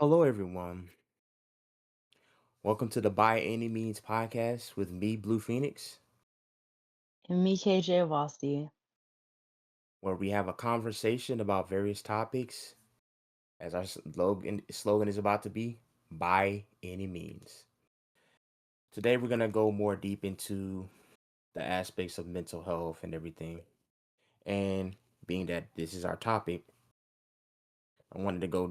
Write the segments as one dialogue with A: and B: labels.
A: Hello, everyone. Welcome to the By Any Means podcast with me, Blue Phoenix,
B: And me, KJ Vossi.
A: where we have a conversation about various topics, as our slogan is about to be By Any Means. Today, we're going to go more deep into the aspects of mental health and everything. And being that this is our topic, I wanted to go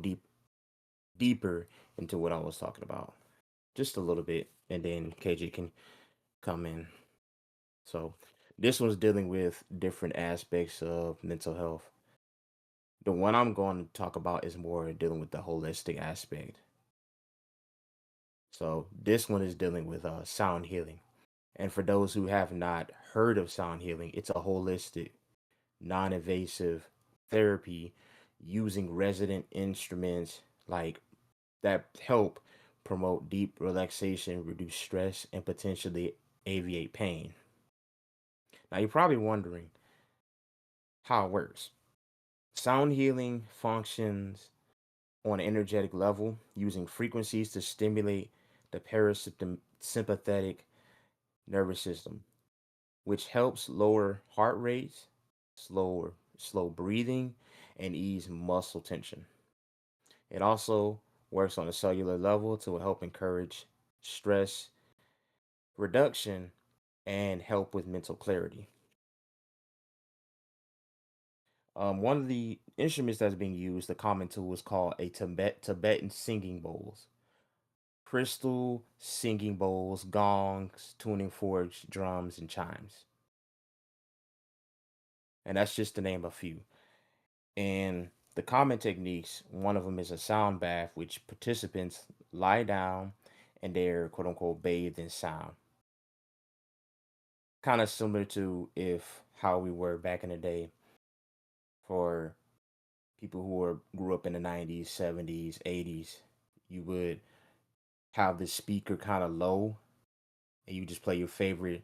A: deeper into what I was talking about, just a little bit, and then KJ can come in. So this one's dealing with different aspects of mental health. The one I'm going to talk about is more dealing with the holistic aspect. So this one is dealing with sound healing. And for those who have not heard of sound healing, it's a holistic, non-invasive therapy using resident instruments like that help promote deep relaxation, reduce stress, and potentially alleviate pain. Now you're probably wondering how it works. Sound healing functions on an energetic level using frequencies to stimulate the parasympathetic nervous system, which helps lower heart rates, slow breathing, and ease muscle tension. It also works on a cellular level to help encourage stress reduction and help with mental clarity. One of the instruments that's being used, the common tool, is called a Tibetan singing bowls. Crystal singing bowls, gongs, tuning forks, drums, and chimes. And that's just to name a few. And the common techniques, one of them is a sound bath, which participants lie down and they're quote unquote bathed in sound. Kind of similar to if how we were back in the day for people who grew up in the 90s, 70s, 80s. You would have the speaker kind of low and you just play your favorite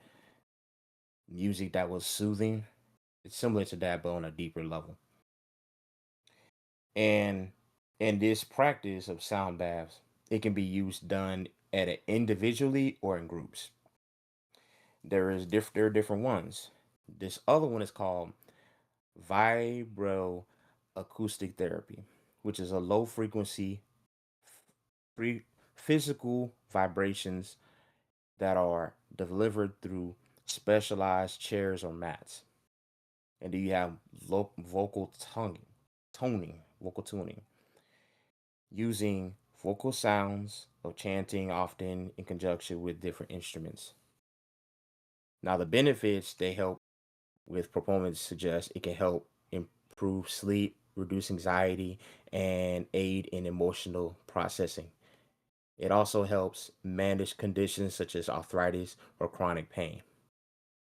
A: music that was soothing. It's similar to that, but on a deeper level. And in this practice of sound baths, it can be used done at a individually or in groups. There are different ones. This other one is called vibro acoustic therapy, which is a low frequency free physical vibrations that are delivered through specialized chairs or mats. And do you have vocal tuning, using vocal sounds of chanting often in conjunction with different instruments. Now, the benefits they help with performance suggest it can help improve sleep, reduce anxiety, and aid in emotional processing. It also helps manage conditions such as arthritis or chronic pain.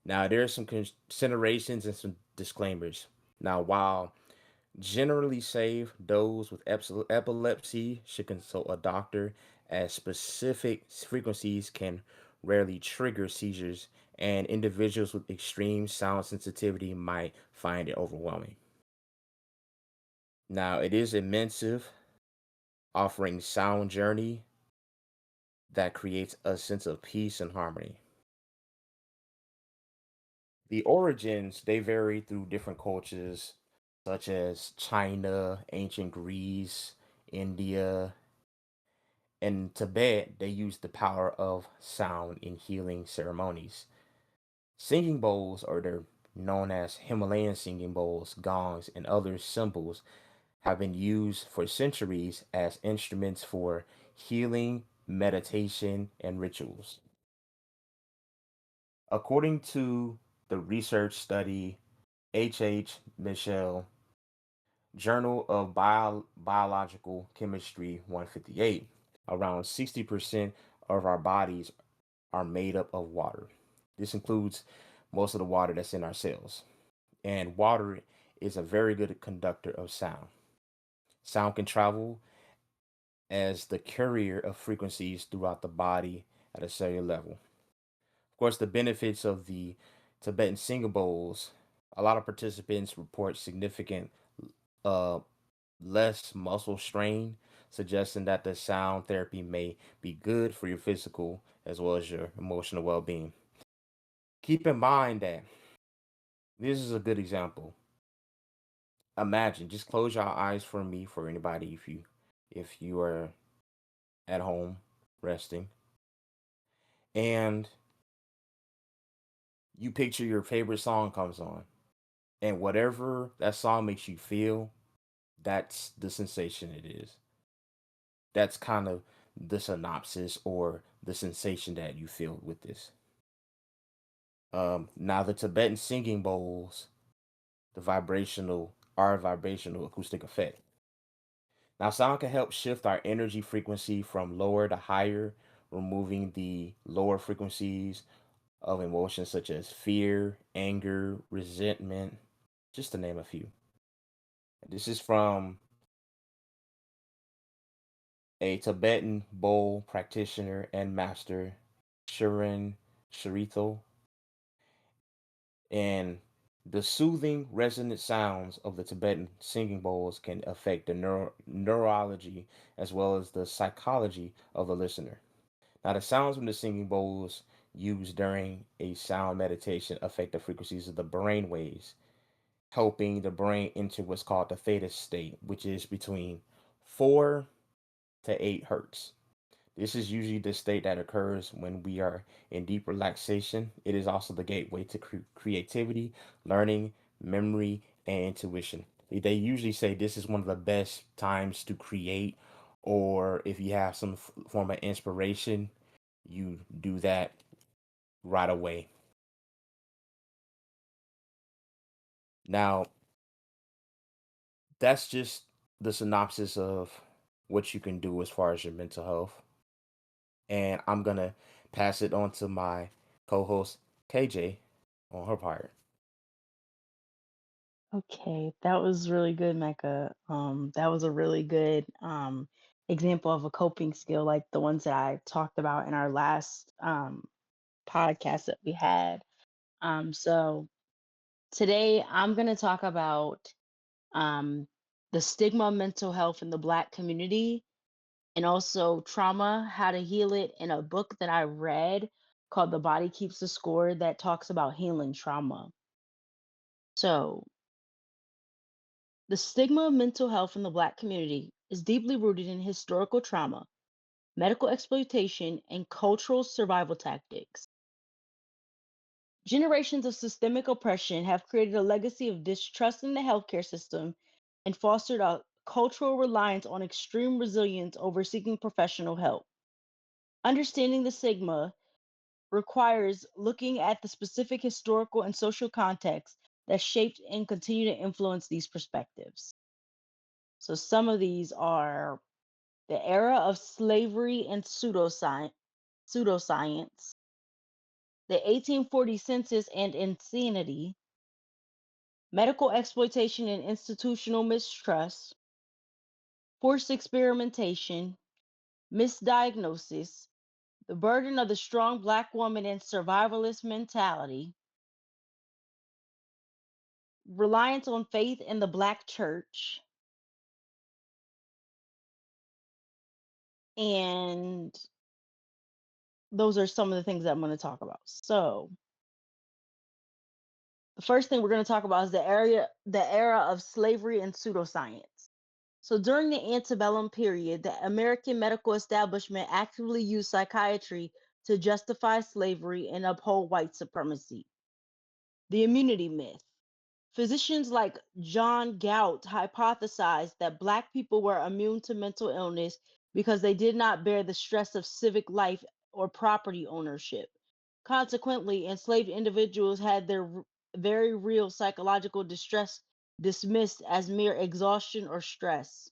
A: Now, there are some considerations and some disclaimers. Now, while generally safe, those with epilepsy should consult a doctor as specific frequencies can rarely trigger seizures, and individuals with extreme sound sensitivity might find it overwhelming. Now, it is immersive, offering sound journey that creates a sense of peace and harmony. The origins they vary through different cultures, such as China, ancient Greece, India, in Tibet, they use the power of sound in healing ceremonies. Singing bowls, or they're known as Himalayan singing bowls, gongs, and other cymbals, have been used for centuries as instruments for healing, meditation, and rituals. According to the research study H. Michelle, Journal of Biological Chemistry 158, around 60% of our bodies are made up of water. This includes most of the water that's in our cells. And water is a very good conductor of sound. Sound can travel as the carrier of frequencies throughout the body at a cellular level. Of course, the benefits of the Tibetan singing bowls, a lot of participants report significant uh, less muscle strain, suggesting that the sound therapy may be good for your physical as well as your emotional well being. Keep in mind that this is a good example. Imagine, just close your eyes for me, for anybody, if you are at home resting, and you picture your favorite song comes on, and whatever that song makes you feel, that's the sensation it is. That's kind of the synopsis or the sensation that you feel with this. Now the Tibetan singing bowls, the vibrational are a vibrational acoustic effect. Now sound can help shift our energy frequency from lower to higher, removing the lower frequencies of emotions such as fear, anger, resentment, just to name a few. This is from a Tibetan bowl practitioner and master, Shirin Sharito, and the soothing, resonant sounds of the Tibetan singing bowls can affect the neurology as well as the psychology of the listener. Now, the sounds from the singing bowls used during a sound meditation affect the frequencies of the brain waves, helping the brain enter what's called the theta state, which is between 4 to 8 hertz. This is usually the state that occurs when we are in deep relaxation. It is also the gateway to creativity, learning, memory, and intuition. They usually say this is one of the best times to create, or if you have some form of inspiration, you do that right away. Now, that's just the synopsis of what you can do as far as your mental health. And I'm going to pass it on to my co host, KJ, on her part.
B: Okay, that was really good, Mecca. That was a really good example of a coping skill, like the ones that I talked about in our last podcast that we had. So today I'm going to talk about um, the stigma of mental health in the Black community and also trauma, how to heal it, in a book that I read called The Body Keeps the Score that talks about healing trauma. So, the stigma of mental health in the Black community is deeply rooted in historical trauma, medical exploitation, and cultural survival tactics. Generations of systemic oppression have created a legacy of distrust in the healthcare system and fostered a cultural reliance on extreme resilience over seeking professional help. Understanding the stigma requires looking at the specific historical and social context that shaped and continue to influence these perspectives. So, some of these are the era of slavery and pseudoscience, the 1840 census and insanity, medical exploitation and institutional mistrust, forced experimentation, misdiagnosis, the burden of the strong Black woman and survivalist mentality, reliance on faith in the Black church, and those are some of the things that I'm going to talk about. So, the first thing we're going to talk about is the era of slavery and pseudoscience. So during the antebellum period, the American medical establishment actively used psychiatry to justify slavery and uphold white supremacy. The immunity myth. Physicians like John Gout hypothesized that Black people were immune to mental illness because they did not bear the stress of civic life or property ownership. Consequently, enslaved individuals had their very real psychological distress dismissed as mere exhaustion or stress.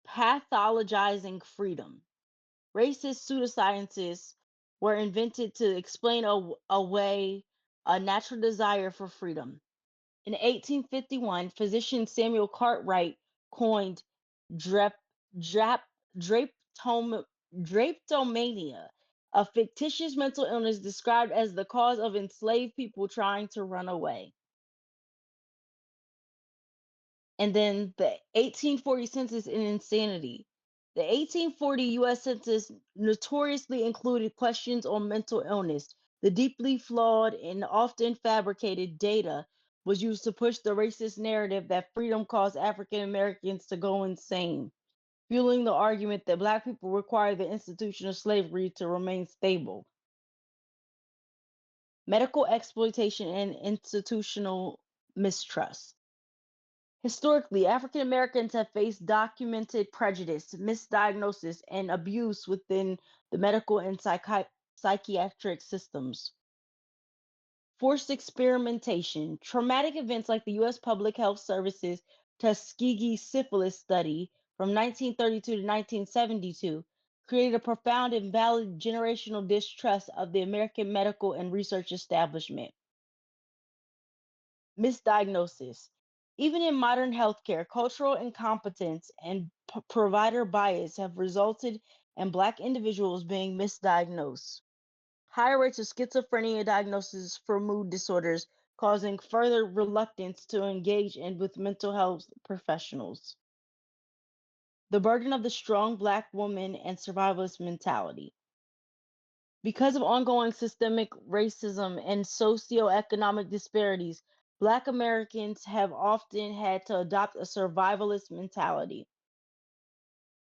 B: Pathologizing freedom. Racist pseudosciences were invented to explain away a natural desire for freedom. In 1851, physician Samuel Cartwright coined drep, drap, draptom, drapetomania, a fictitious mental illness described as the cause of enslaved people trying to run away. And then the 1840 census in insanity. The 1840 US Census notoriously included questions on mental illness. The deeply flawed and often fabricated data was used to push the racist narrative that freedom caused African Americans to go insane, fueling the argument that Black people require the institution of slavery to remain stable. Medical exploitation and institutional mistrust. Historically, African Americans have faced documented prejudice, misdiagnosis, and abuse within the medical and psychiatric systems. Forced experimentation. Traumatic events like the U.S. Public Health Service's Tuskegee syphilis study from 1932 to 1972 created a profound and valid generational distrust of the American medical and research establishment. Misdiagnosis. Even in modern healthcare, cultural incompetence and provider bias have resulted in Black individuals being misdiagnosed. Higher rates of schizophrenia diagnoses for mood disorders, causing further reluctance to engage in with mental health professionals. The burden of the strong Black woman and survivalist mentality. Because of ongoing systemic racism and socioeconomic disparities, Black Americans have often had to adopt a survivalist mentality.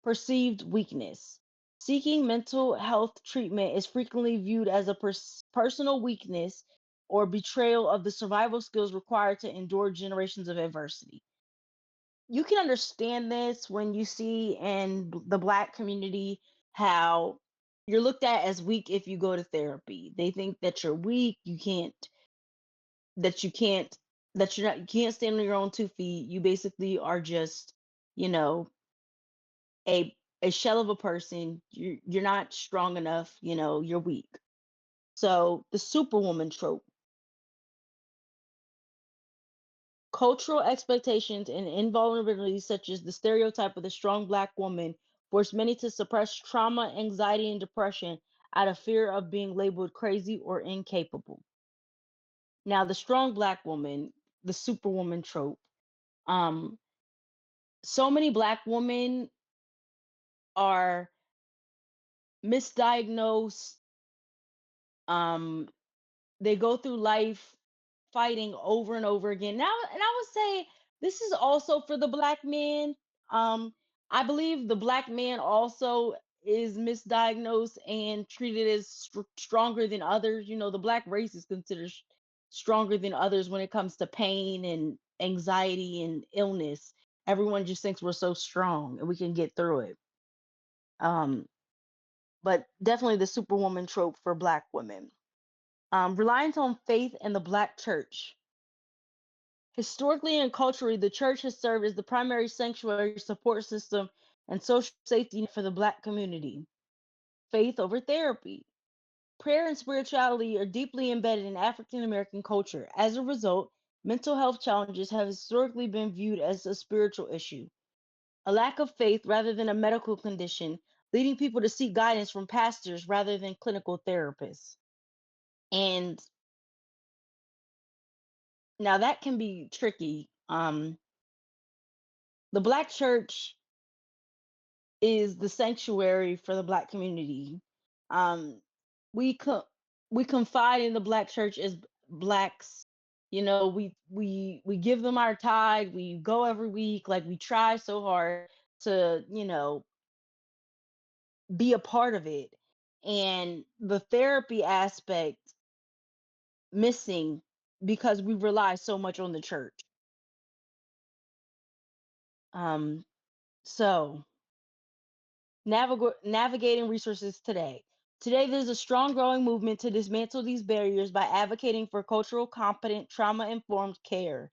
B: Perceived weakness. Seeking mental health treatment is frequently viewed as a personal weakness or betrayal of the survival skills required to endure generations of adversity. You can understand this when you see in the Black community how you're looked at as weak if you go to therapy. They think that you're weak, that you can't, that you're not, you can't stand on your own 2 feet. You basically are just, you know, a shell of a person. You're not strong enough. You're weak. So the superwoman trope. Cultural expectations and invulnerability, such as the stereotype of the strong Black woman, force many to suppress trauma, anxiety, and depression out of fear of being labeled crazy or incapable. Now, the strong Black woman, the superwoman trope. Um, so many Black women are misdiagnosed. Um, they go through life fighting over and over again. Now, and I would say this is also for the Black man. Um, I believe the Black man also is misdiagnosed and treated as stronger than others. The Black race is considered stronger than others when it comes to pain and anxiety and illness. Everyone just thinks we're so strong and we can get through it. Um, but definitely the superwoman trope for Black women. Reliance on faith and the Black church. Historically and culturally, the church has served as the primary sanctuary, support system, and social safety net for the Black community. Faith over therapy. Prayer and spirituality are deeply embedded in African American culture. As a result, mental health challenges have historically been viewed as a spiritual issue, a lack of faith rather than a medical condition, leading people to seek guidance from pastors rather than clinical therapists. And now that can be tricky. The Black church is the sanctuary for the Black community. Um, we co- we confide in the Black church as Blacks. We give them our tithe. We go every week. Like we try so hard to be a part of it, and the therapy aspect missing because we rely so much on the church. Um, so navigating resources today. Today, there's a strong growing movement to dismantle these barriers by advocating for cultural competent, trauma informed care.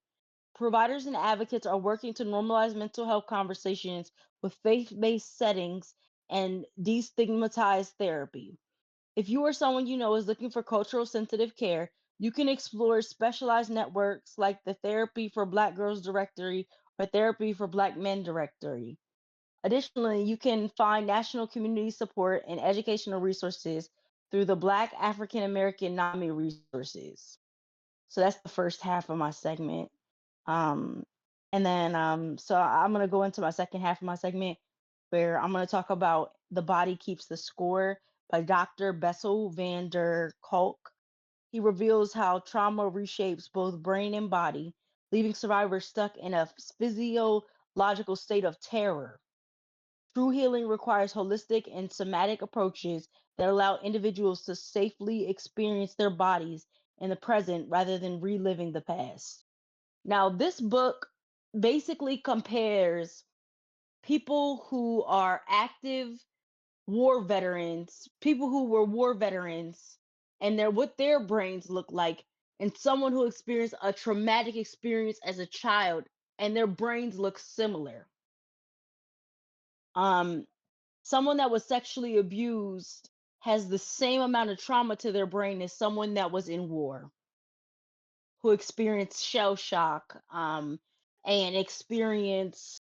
B: Providers and advocates are working to normalize mental health conversations with faith based settings and destigmatize therapy. If you or someone you know is looking for cultural sensitive care, you can explore specialized networks like the Therapy for Black Girls Directory or Therapy for Black Men Directory. Additionally, you can find national community support and educational resources through the Black African American NAMI resources. So that's the first half of my segment. Um, And then so I'm gonna go into my second half of my segment where I'm gonna talk about The Body Keeps the Score by Dr. Bessel van der Kolk. He reveals how trauma reshapes both brain and body, leaving survivors stuck in a physiological state of terror. True healing requires holistic and somatic approaches that allow individuals to safely experience their bodies in the present rather than reliving the past. Now, this book basically compares people who are active war veterans, people who were war veterans, and their what their brains look like, and someone who experienced a traumatic experience as a child, and their brains look similar. Um, Someone that was sexually abused has the same amount of trauma to their brain as someone that was in war, who experienced shell shock, and experienced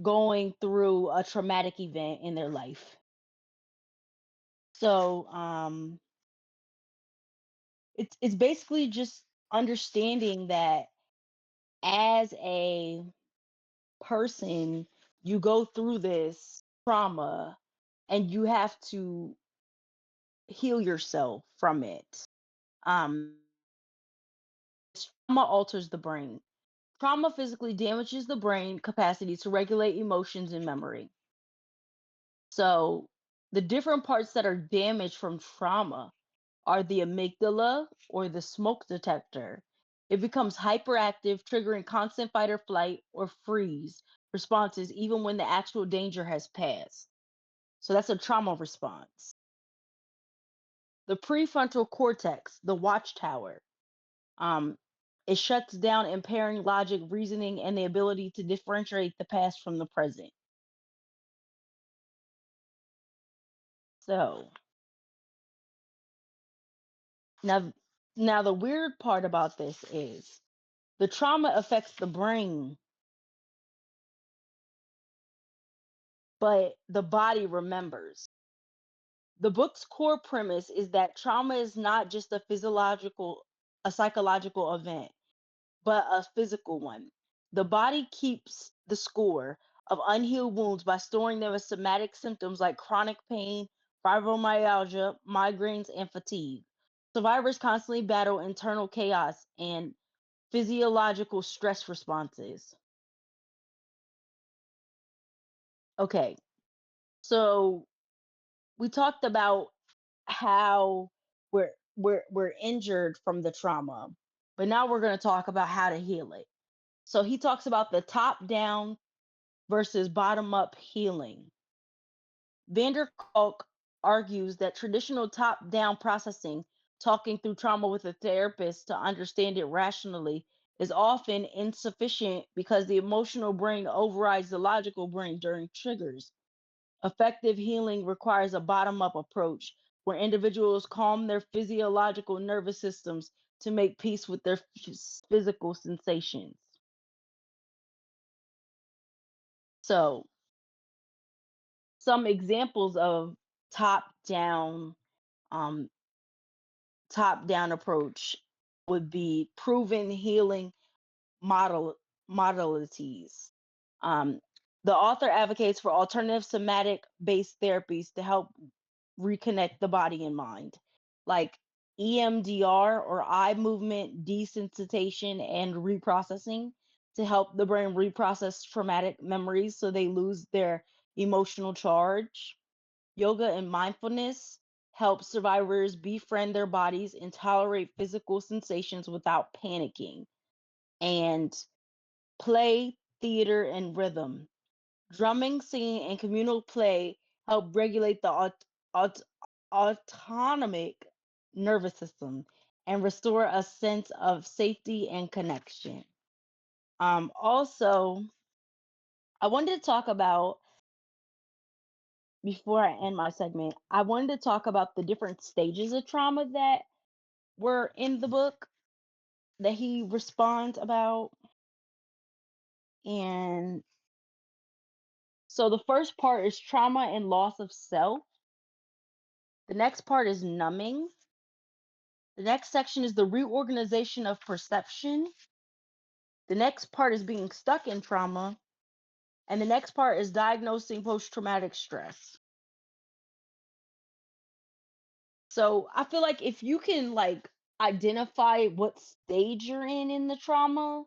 B: going through a traumatic event in their life. So it's basically just understanding that as a person, you go through this trauma and you have to heal yourself from it. Um, Trauma alters the brain. Trauma physically damages the brain capacity to regulate emotions and memory. So, the different parts that are damaged from trauma are the amygdala or the smoke detector. It becomes hyperactive, triggering constant fight or flight or freeze responses even when the actual danger has passed. So that's a trauma response. The prefrontal cortex, the watchtower, um, it shuts down, impairing logic, reasoning, and the ability to differentiate the past from the present. So now, now the weird part about this is the trauma affects the brain, but the body remembers. The book's core premise is that trauma is not just a psychological event, but a physical one. The body keeps the score of unhealed wounds by storing them as somatic symptoms like chronic pain, fibromyalgia, migraines, and fatigue. Survivors constantly battle internal chaos and physiological stress responses. Okay, so we talked about how we're injured from the trauma, but now we're going to talk about how to heal it. So he talks about the top down versus bottom up healing. Vander Kolk argues that traditional top down processing, talking through trauma with a therapist to understand it rationally, is often insufficient because the emotional brain overrides the logical brain during triggers. Effective healing requires a bottom up approach where individuals calm their physiological nervous systems to make peace with their physical sensations. So, some examples of top down um, top down approach would be proven healing model modalities. Um, the author advocates for alternative somatic based therapies to help reconnect the body and mind, like EMDR or eye movement desensitization and reprocessing to help the brain reprocess traumatic memories so they lose their emotional charge. Yoga and mindfulness help survivors befriend their bodies and tolerate physical sensations without panicking. And play, theater, and rhythm. Drumming, singing, and communal play help regulate the aut- autonomic nervous system and restore a sense of safety and connection. Also, I wanted to talk about, before I end my segment, I wanted to talk about the different stages of trauma that were in the book that he responds about. And so the first part is trauma and loss of self. The next part is numbing. The next section is the reorganization of perception. The next part is being stuck in trauma, and the next part is diagnosing post traumatic stress. So I feel like if you can like identify what stage you're in the trauma,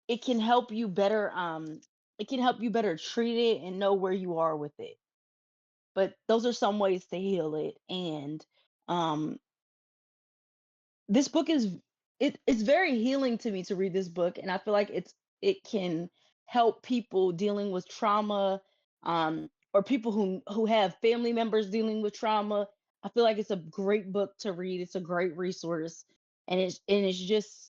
B: it can help you better it can help you better treat it and know where you are with it. But those are some ways to heal it. And um this book is it's very healing to me to read this book, and I feel like it can help people dealing with trauma, or people who have family members dealing with trauma. I feel like it's a great book to read. It's a great resource, and it's just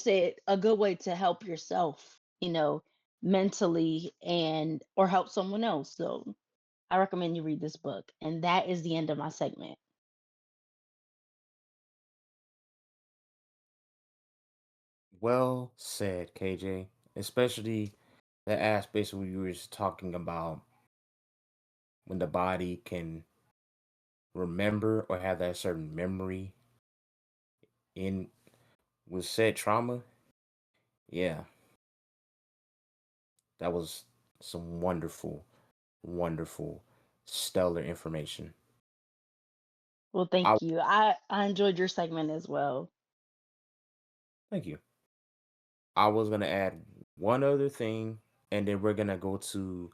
B: a good way to help yourself, mentally, and or help someone else. So I recommend you read this book. And that is the end of my segment.
A: Well said, KJ. Especially the aspects we were just talking about when the body can remember or have that certain memory in with said trauma. Yeah, that was some wonderful, wonderful, stellar information.
B: Well,
A: I
B: thank you. I enjoyed your segment as well.
A: thank you. I was gonna add one other thing, and then we're gonna go to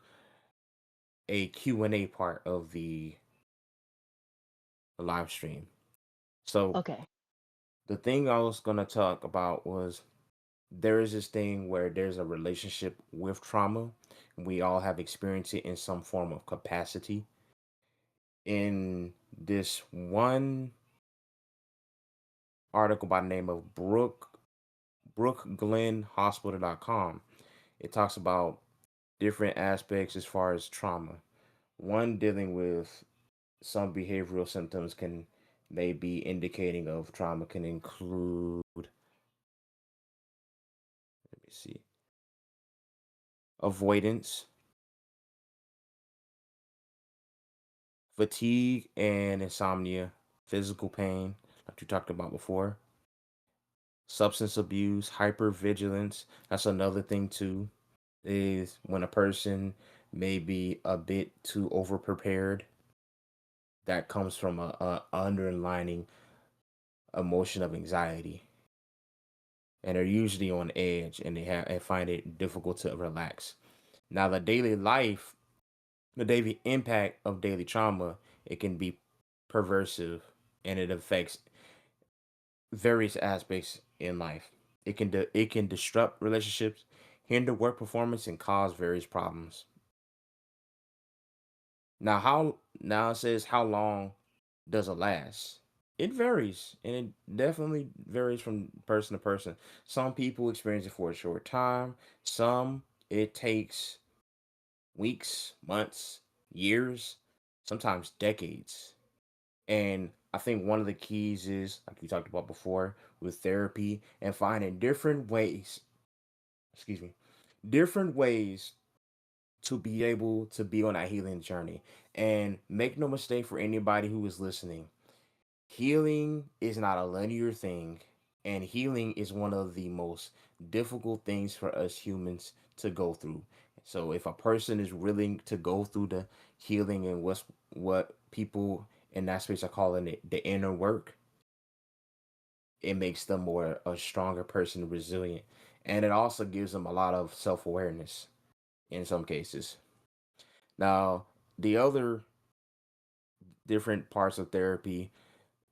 A: a Q&A part of the live stream. So
B: Okay.
A: the thing I was gonna talk about was there is this thing where there's a relationship with trauma. We all have experienced it in some form of capacity. In this one article by the name of brookglenhospital.com, it talks about different aspects as far as trauma. One dealing with some behavioral symptoms can may be indicating of trauma can include, let me see, avoidance, fatigue and insomnia, physical pain, like you talked about before, substance abuse, hypervigilance. That's another thing too, is when a person may be a bit too overprepared. That comes from a underlining emotion of anxiety, and they're usually on edge, and they find it difficult to relax. Now, the daily impact of daily trauma, it can be perversive, and it affects various aspects in life. It can disrupt relationships, hinder work performance, and cause various problems. Now it says how long does it last? It varies, and it definitely varies from person to person. Some people experience it for a short time. Some it takes weeks, months, years, sometimes decades. And I think one of the keys is, like we talked about before, with therapy and finding different ways, excuse me, different ways to be able to be on that healing journey. And make no mistake for anybody who is listening, healing is not a linear thing, and healing is one of the most difficult things for us humans to go through. So if a person is willing to go through the healing and what people in that space are calling it the inner work, it makes them more a stronger person, resilient, and it also gives them a lot of self-awareness in some cases. Now, the other different parts of therapy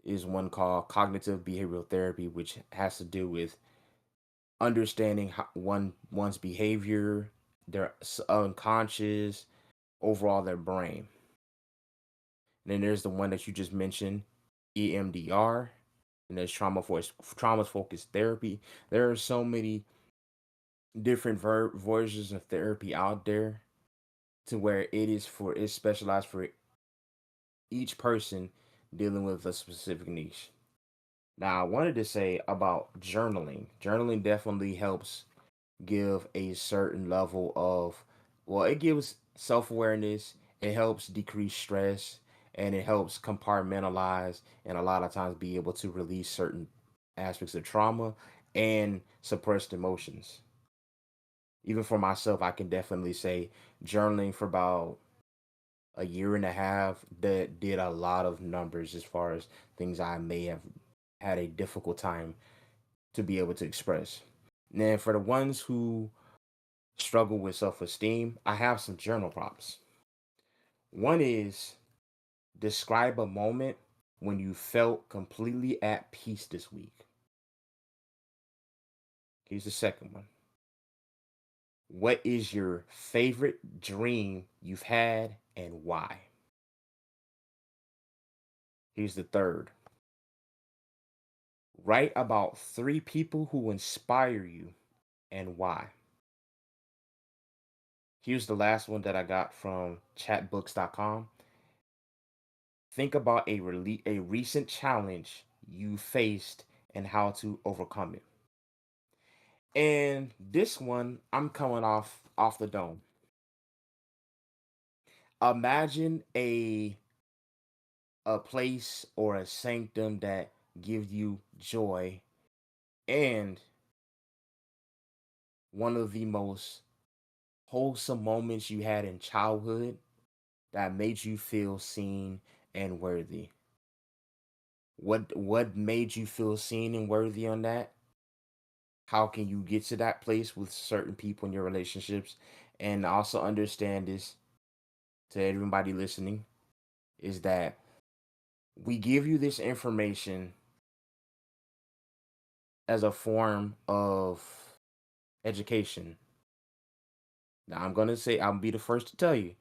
A: is one called cognitive behavioral therapy, which has to do with understanding how one's behavior, their unconscious, overall their brain. And then there's the one that you just mentioned, EMDR, and there's trauma focused therapy. There are so many different versions of therapy out there to where it's specialized for each person dealing with a specific niche. Now, I wanted to say about journaling. Journaling definitely helps give a certain level of, well, it gives self awareness, it helps decrease stress, and it helps compartmentalize and a lot of times be able to release certain aspects of trauma and suppressed emotions. Even for myself, I can definitely say journaling for about a year and a half that did a lot of numbers as far as things I may have had a difficult time to be able to express. Now, for the ones who struggle with self esteem, I have some journal prompts. One is describe a moment when you felt completely at peace this week. Here's the second one. What is your favorite dream you've had and why? Here's the third. Write about three people who inspire you and why. Here's the last one that I got from chatbooks.com. Think about a recent challenge you faced and how to overcome it. And this one, I'm coming off the dome. Imagine a place or a sanctum that gives you joy and one of the most wholesome moments you had in childhood that made you feel seen and worthy. What made you feel seen and worthy on that? How can you get to that place with certain people in your relationships? And also understand this to everybody listening is that we give you this information as a form of education. Now I'm gonna say I'll be the first to tell you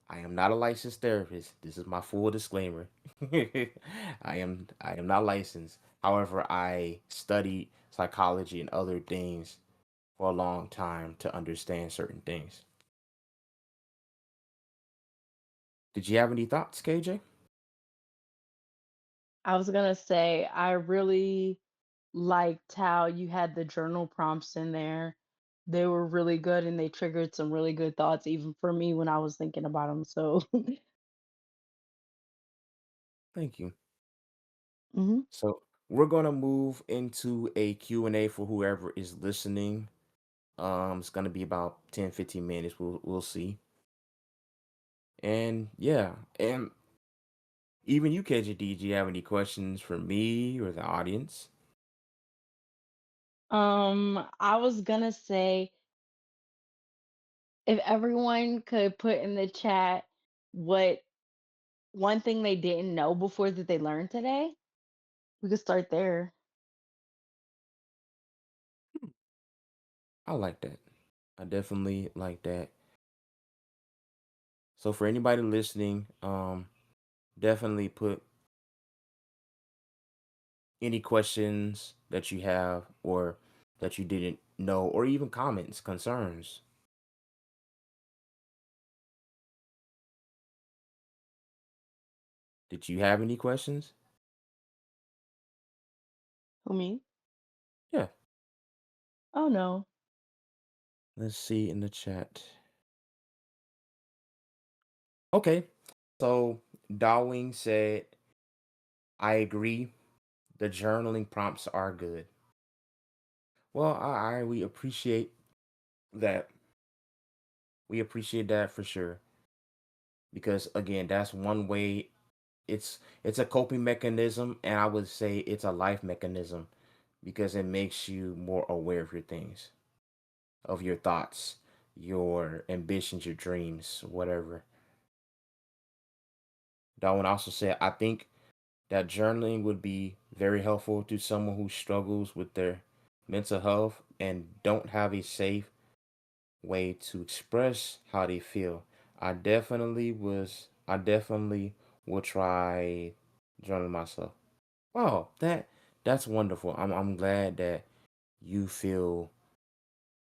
A: I am not a licensed therapist. This is my full disclaimer. I am not licensed. However, I studied psychology and other things for a long time to understand certain things. Did you have any thoughts, KJ?
B: I was gonna say I really liked how you had the journal prompts in there. They were really good and they triggered some really good thoughts even for me when I was thinking about them. So,
A: Thank you.
B: mhm.
A: So we're gonna move into a Q and A for whoever is listening. It's gonna be about 10, 15 minutes. We'll see. And yeah, and even you, KJD, do you have any questions for me or the audience?
B: I was gonna say if everyone could put in the chat what one thing they didn't know before that they learned today, we could start there.
A: I like that. I definitely like that. So for anybody listening, definitely put any questions that you have or that you didn't know, or even comments, concerns. Did you have any questions?
B: Who me?
A: Yeah.
B: Oh no.
A: Let's see in the chat. Okay. So Dawing said, I agree. The journaling prompts are good. Well, we appreciate that. We appreciate that for sure. Because again, that's one way it's a coping mechanism, and I would say it's a life mechanism because it makes you more aware of your things, of your thoughts, your ambitions, your dreams, whatever. Darwin also said, I think that journaling would be very helpful to someone who struggles with their mental health and don't have a safe way to express how they feel. I definitely will try journaling myself. Oh, that's wonderful. I'm glad that you feel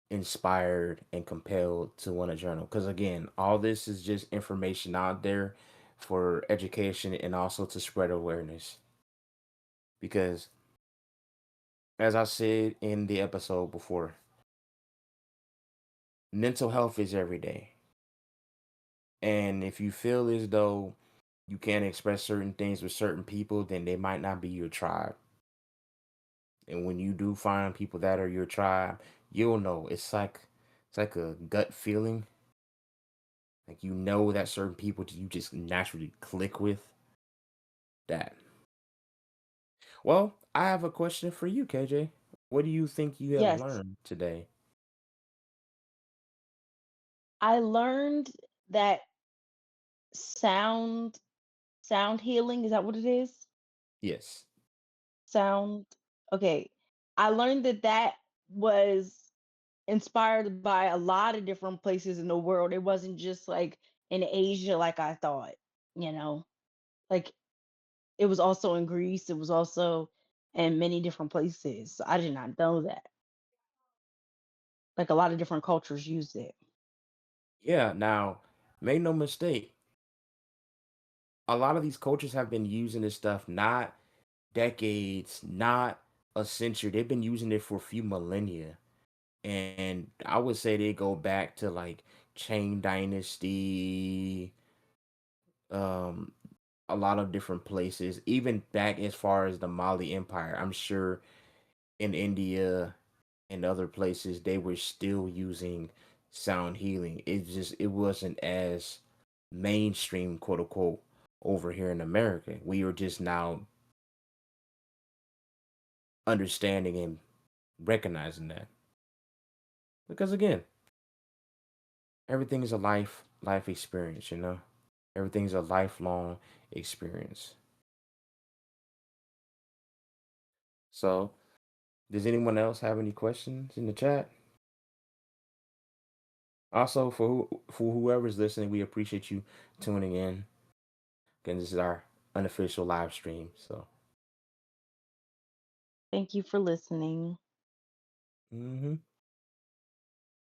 A: inspired and compelled to want to journal. Because again, all this is just information out there for education and also to spread awareness. Because as I said in the episode before, mental health is every day. And if you feel as though you can't express certain things with certain people, then they might not be your tribe. And when you do find people that are your tribe, you'll know. It's like a gut feeling. Like you know that certain people you just naturally click with. That. Well, I have a question for you, KJ. What do you think you have
B: Yes,
A: learned today?
B: I learned that sound sound healing, is that what it is?
A: Yes.
B: Sound okay. I learned that that was inspired by a lot of different places in the world. It wasn't just like in Asia like I thought, you know. Like it was also in Greece, it was also in many different places. So I did not know that. Like a lot of different cultures used it.
A: Yeah. Now, make no mistake. A lot of these cultures have been using this stuff not decades, not a century. They've been using it for a few millennia. And I would say they go back to like Chain Dynasty, um, a lot of different places, even back as far as the Mali Empire. I'm sure in India and other places they were still using sound healing. It wasn't as mainstream, quote unquote, over here in America. We are just now understanding and recognizing that. Because again, everything is a life experience, you know? Everything's a lifelong experience. So, does anyone else have any questions in the chat? Also, for whoever's listening, we appreciate you tuning in. Again, this is our unofficial live stream. So,
B: Thank you for listening.
A: hmm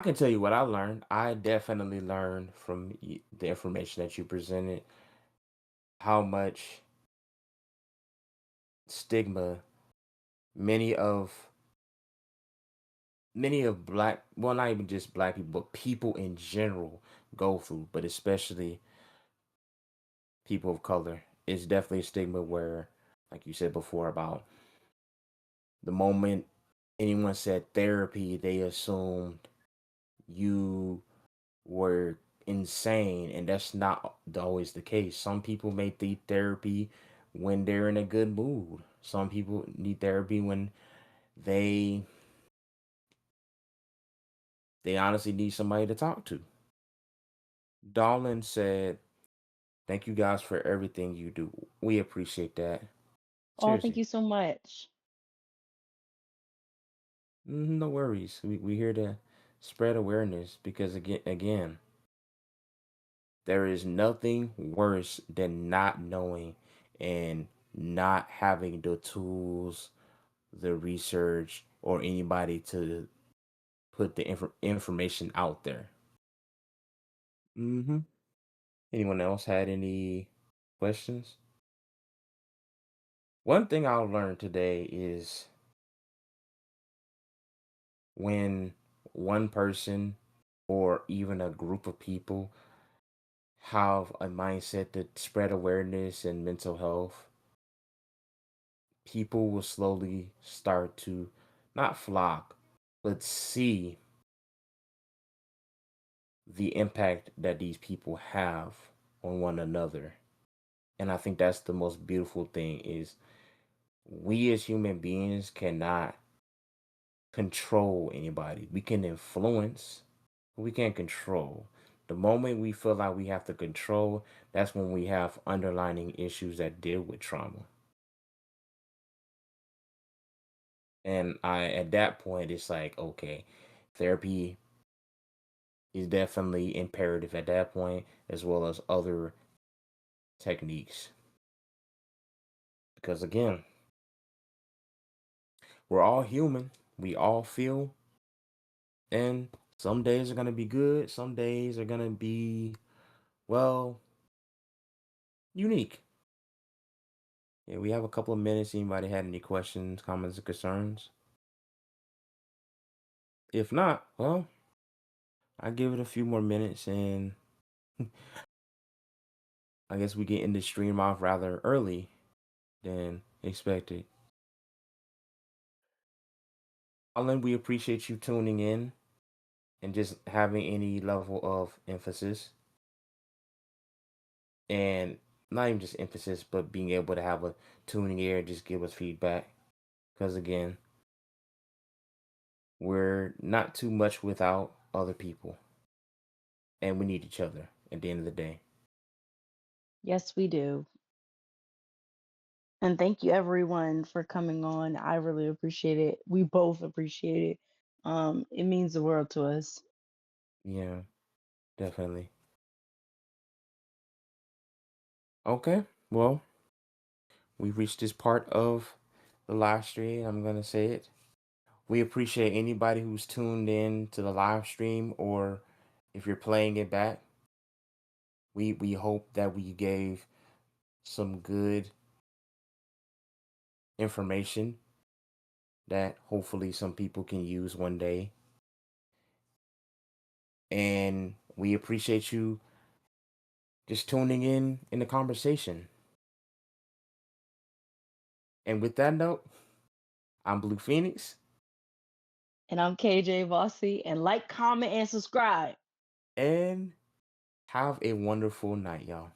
A: I can tell you what I learned. I definitely learned from the information that you presented how much stigma many of black, well, not even just black people, but people in general go through, but especially people of color. It's definitely a stigma where, like you said before, about the moment anyone said therapy, they assumed you were insane, and that's not always the case. Some people may need therapy when they're in a good mood. Some people need therapy when they they honestly need somebody to talk to. Darlin said, "Thank you guys for everything you do. We appreciate that.
B: Oh, thank
A: Seriously,
B: you so much.
A: no worries. We here to spread awareness because again, there is nothing worse than not knowing and not having the tools, the research, or anybody to put the information out there." hmm Anyone else had any questions? One thing I learned today is when one person or even a group of people have a mindset to spread awareness and mental health, people will slowly start to not flock, but see the impact that these people have on one another. And I think that's the most beautiful thing is we as human beings cannot control anybody. We can influence, but we can't control. The moment we feel like we have to control, that's when we have underlying issues that deal with trauma. And I at that point it's like, okay, therapy is definitely imperative at that point, as well as other techniques. Because again, we're all human. We all feel, and some days are gonna be good, some days are gonna be, well, unique. Yeah, we have a couple of minutes. Anybody had any questions, comments, or concerns? If not, well, I give it a few more minutes and I guess we getting the stream off rather early than expected. Alan, we appreciate you tuning in and just having any level of emphasis, and not even just emphasis, but being able to have a tuning ear and just give us feedback. Because again, we're not too much without other people, and we need each other at the end of the day.
B: Yes, we do. And thank you everyone for coming on. I really appreciate it. We both appreciate it. It means the world to us.
A: Yeah, definitely. Okay, well, we reached this part of the live stream. I'm gonna say it. We appreciate anybody who's tuned in to the live stream, or if you're playing it back. We hope that we gave some good information that hopefully some people can use one day. And we appreciate you just tuning in the conversation. And with that note, I'm Blue Phoenix,
B: And I'm KJ Vossi. And like, comment, and subscribe.
A: and have a wonderful night, y'all.